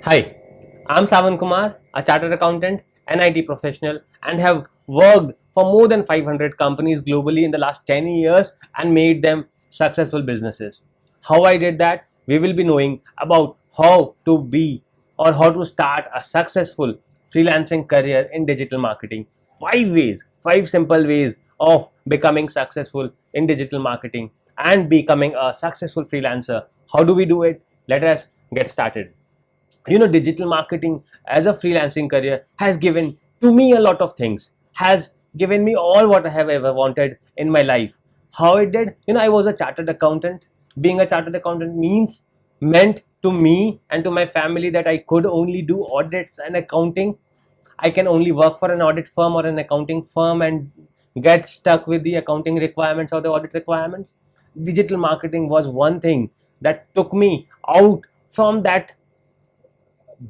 Hi, I'm Savan Kumar, a chartered accountant, NIT professional, and have worked for more than 500 companies globally in the last 10 years and made them successful businesses. How I did that, we will be knowing about how to be or how to start a successful freelancing career in digital marketing. 5 ways, 5 simple ways of becoming successful in digital marketing and becoming a successful freelancer. How do we do it? Let us get started. Digital marketing as a freelancing career has given to me a lot of things, has given me all what I have ever wanted in my life. How it did, I was a chartered accountant. Being a chartered accountant meant to me and to my family that I could only do audits and accounting. I can only work for an audit firm or an accounting firm and get stuck with the accounting requirements or the audit requirements. Digital marketing was one thing that took me out from that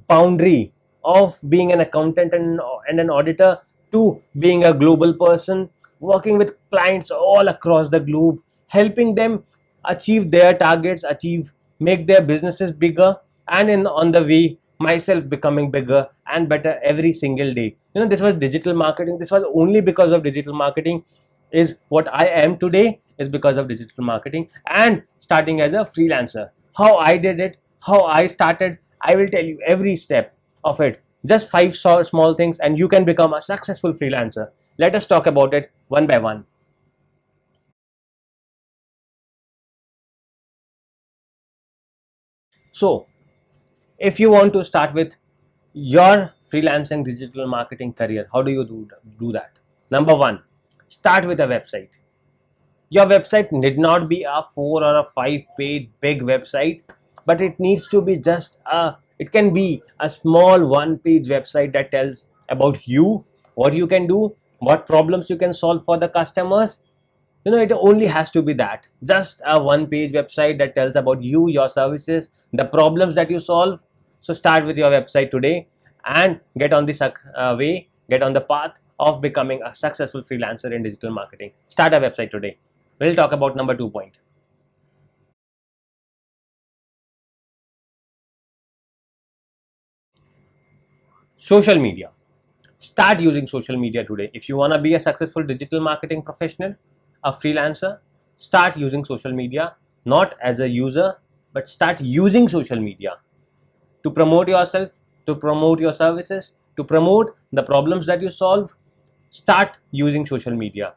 boundary of being an accountant and an auditor to being a global person, working with clients all across the globe, helping them achieve their targets, make their businesses bigger, and in on the way myself becoming bigger and better every single day. This was digital marketing. This was only because of digital marketing is what I am today, is because of digital marketing and starting as a freelancer. How I did it, how I started, I will tell you every step of it. Just five small things, and you can become a successful freelancer. Let us talk about it one by one. So, if you want to start with your freelancing digital marketing career, how do you do that? Number one, start with a website. Your website need not be a 4 or a 5 page big website, but it needs to be it can be a small 1 page website that tells about you, what you can do, what problems you can solve for the customers. It only has to be that, just a 1 page website that tells about you, your services, the problems that you solve. So start with your website today and get on the get on the path of becoming a successful freelancer in digital marketing. Start a website today. We'll talk about number 2 point. Social media. Start using social media today. If you want to be a successful digital marketing professional, a freelancer, start using social media, not as a user, but start using social media to promote yourself, to promote your services, to promote the problems that you solve. Start using social media.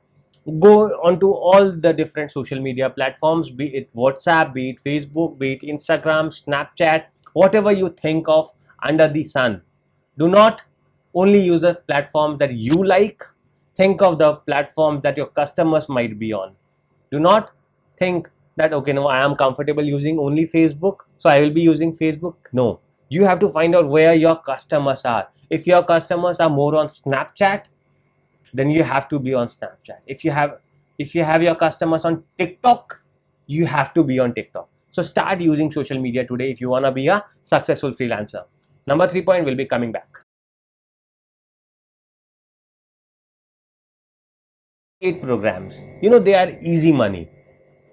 Go onto all the different social media platforms, be it WhatsApp, be it Facebook, be it Instagram, Snapchat, whatever you think of under the sun. Do not only use a platform that you like, think of the platforms that your customers might be on. Do not think that, okay, no, I am comfortable using only Facebook, so I will be using Facebook. No, you have to find out where your customers are. If your customers are more on Snapchat, then you have to be on Snapchat. If you have your customers on TikTok, you have to be on TikTok. So start using social media today if you want to be a successful freelancer. Number 3 point will be coming back. Paid programs, they are easy money.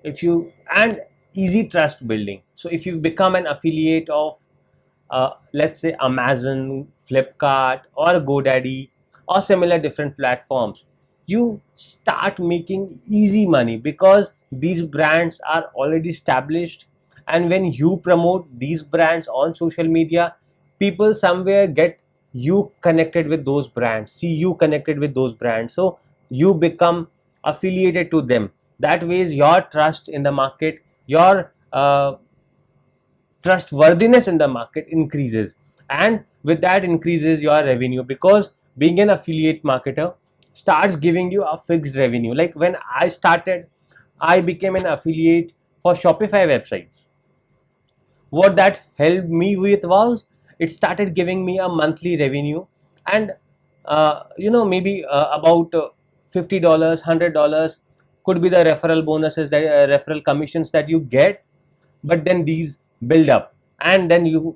If you and easy trust building. So if you become an affiliate of let's say Amazon, Flipkart, or GoDaddy, or similar different platforms, you start making easy money because these brands are already established. And when you promote these brands on social media, people somewhere get you connected with those brands, see you connected with those brands, so you become affiliated to them. That ways your trust in the market, your trustworthiness in the market increases, and with that increases your revenue, because being an affiliate marketer starts giving you a fixed revenue. Like when I started, I became an affiliate for Shopify websites. What that helped me with was, it started giving me a monthly revenue, and maybe about $50, $100 could be the referral bonuses, that referral commissions that you get. But then these build up, and then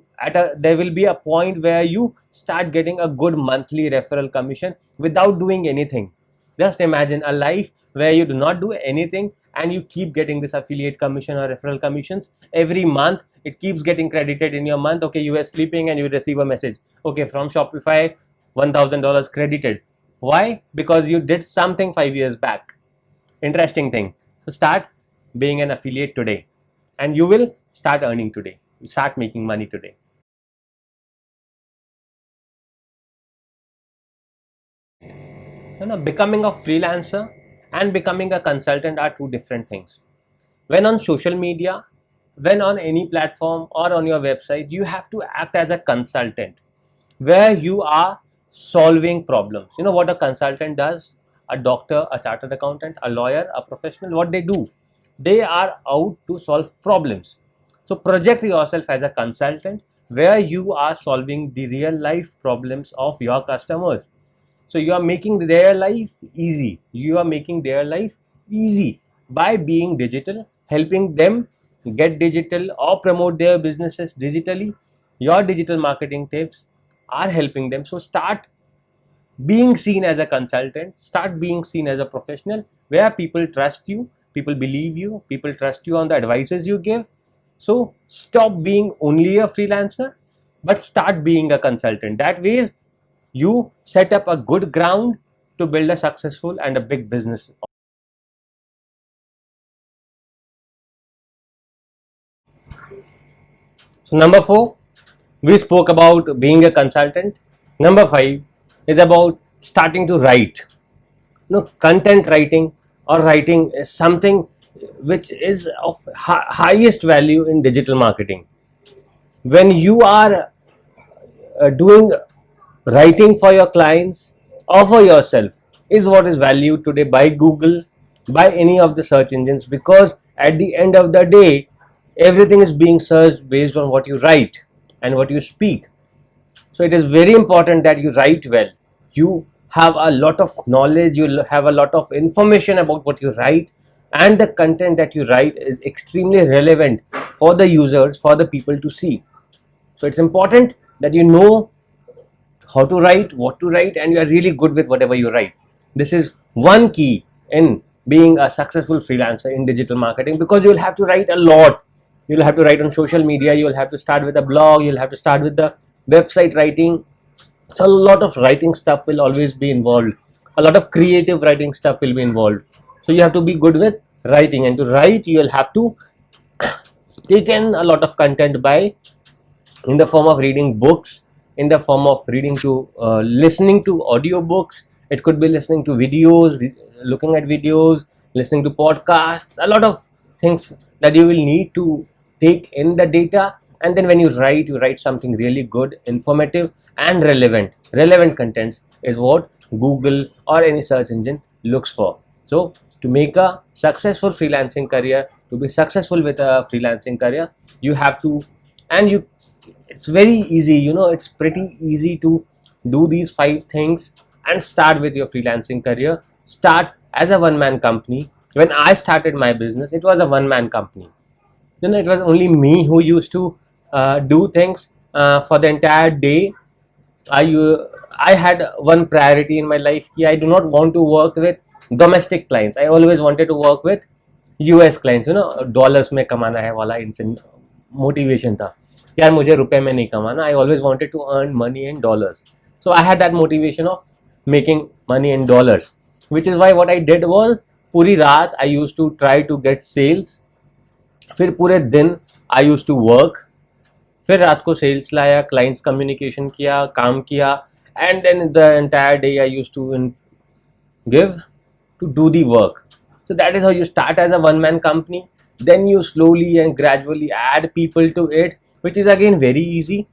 there will be a point where you start getting a good monthly referral commission without doing anything. Just imagine a life where you do not do anything, and you keep getting this affiliate commission or referral commissions every month. It keeps getting credited in your month. Okay, you were sleeping and you receive a message, okay, from Shopify, $1,000 credited. Why? Because you did something 5 years back. Interesting thing. So start being an affiliate today, and you will start earning today. You start making money today. Becoming a freelancer and becoming a consultant are two different things. When on social media, when on any platform or on your website, you have to act as a consultant where you are solving problems. You know what a consultant does? A doctor, a chartered accountant, a lawyer, a professional, what they do? They are out to solve problems. So project yourself as a consultant where you are solving the real life problems of your customers. So you are making their life easy. You are making their life easy by being digital, helping them get digital or promote their businesses digitally. Your digital marketing tips are helping them. So start being seen as a consultant, start being seen as a professional where people trust you, people believe you, people trust you on the advices you give. So stop being only a freelancer, but start being a consultant. That way you set up a good ground to build a successful and a big business. So number 4, we spoke about being a consultant. Number 5 is about starting to write. Content writing or writing is something which is of highest value in digital marketing. When you are doing writing for your clients or for yourself is what is valued today by Google, by any of the search engines, because at the end of the day everything is being searched based on what you write and what you speak. So it is very important that you write well. You have a lot of knowledge, you have a lot of information about what you write, and the content that you write is extremely relevant for the users, for the people to see. So it's important that you know how to write, what to write, and you are really good with whatever you write. This is one key in being a successful freelancer in digital marketing, because you will have to write a lot. You'll have to write on social media, you will have to start with a blog, you'll have to start with the website writing. So a lot of writing stuff will always be involved. A lot of creative writing stuff will be involved. So you have to be good with writing, and to write you will have to take in a lot of content by in the form of reading books, in the form of listening to audiobooks. It could be listening to videos, looking at videos, listening to podcasts, a lot of things that you will need to take in the data. And then when you write something really good, informative and relevant contents is what Google or any search engine looks for. So to make a successful freelancing career, to be successful with a freelancing career, you have to, and you it's very easy, it's pretty easy to do these 5 things and start with your freelancing career. Start as a one-man company. When I started my business, it was a one-man company. It was only me who used to do things for the entire day. I had one priority in my life. I do not want to work with domestic clients. I always wanted to work with US clients. Dollars में कमाना है वाला motivation था. यार मुझे रुपए में नहीं कमाना. I always wanted to earn money in dollars. So I had that motivation of making money in dollars, which is why what I did was पूरी रात I used to try to get sales. फिर पूरे दिन I used to work. फिर रात को sales लाया, clients communication किया, काम किया, and then the entire day I used to give to do the work. So that is how you start as a one-man company. Then you slowly and gradually add people to it, which is again very easy.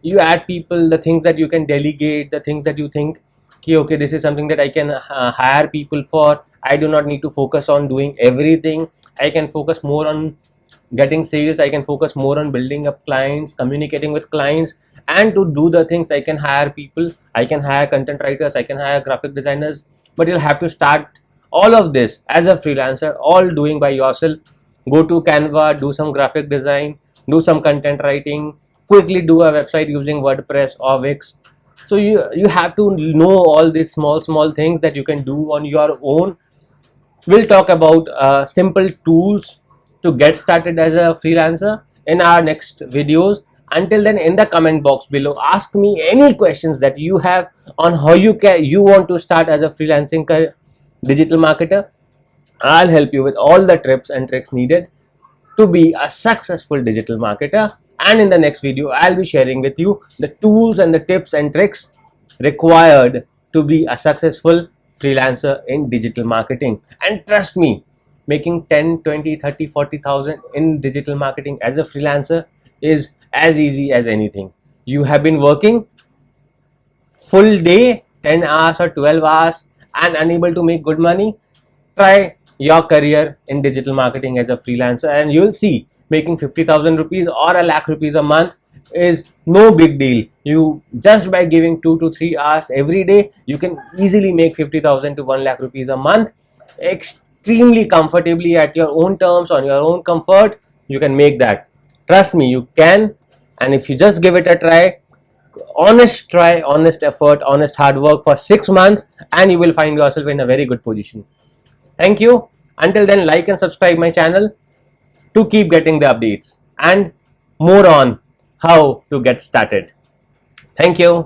You add people, the things that you can delegate, the things that you think, okay, this is something that I can hire people for. I do not need to focus on doing everything. I can focus more on getting sales. I can focus more on building up clients, communicating with clients, and to do the things I can hire people. I can hire content writers, I can hire graphic designers, but you'll have to start all of this as a freelancer, all doing by yourself. Go to Canva, do some graphic design, do some content writing, quickly do a website using WordPress or Wix. So you have to know all these small things that you can do on your own We'll talk about simple tools to get started as a freelancer in our next videos. Until then, in the comment box below, ask me any questions that you have on how you want to start as a freelancing digital marketer. I'll help you with all the tips and tricks needed to be a successful digital marketer. And in the next video, I'll be sharing with you the tools and the tips and tricks required to be a successful freelancer in digital marketing. And trust me, making 10, 20, 30, 40,000 in digital marketing as a freelancer is as easy as anything. You have been working full day, 10 hours or 12 hours, and unable to make good money. Try your career in digital marketing as a freelancer, and you'll see making 50,000 rupees or a lakh rupees a month is no big deal. You just by giving 2 to 3 hours every day, you can easily make 50,000 to 1 lakh rupees a month extremely comfortably at your own terms, on your own comfort. You can make that. Trust me, you can. And if you just give it a try, honest effort, honest hard work for 6 months, and you will find yourself in a very good position. Thank you. Until then, like and subscribe my channel to keep getting the updates and more on how to get started. Thank you.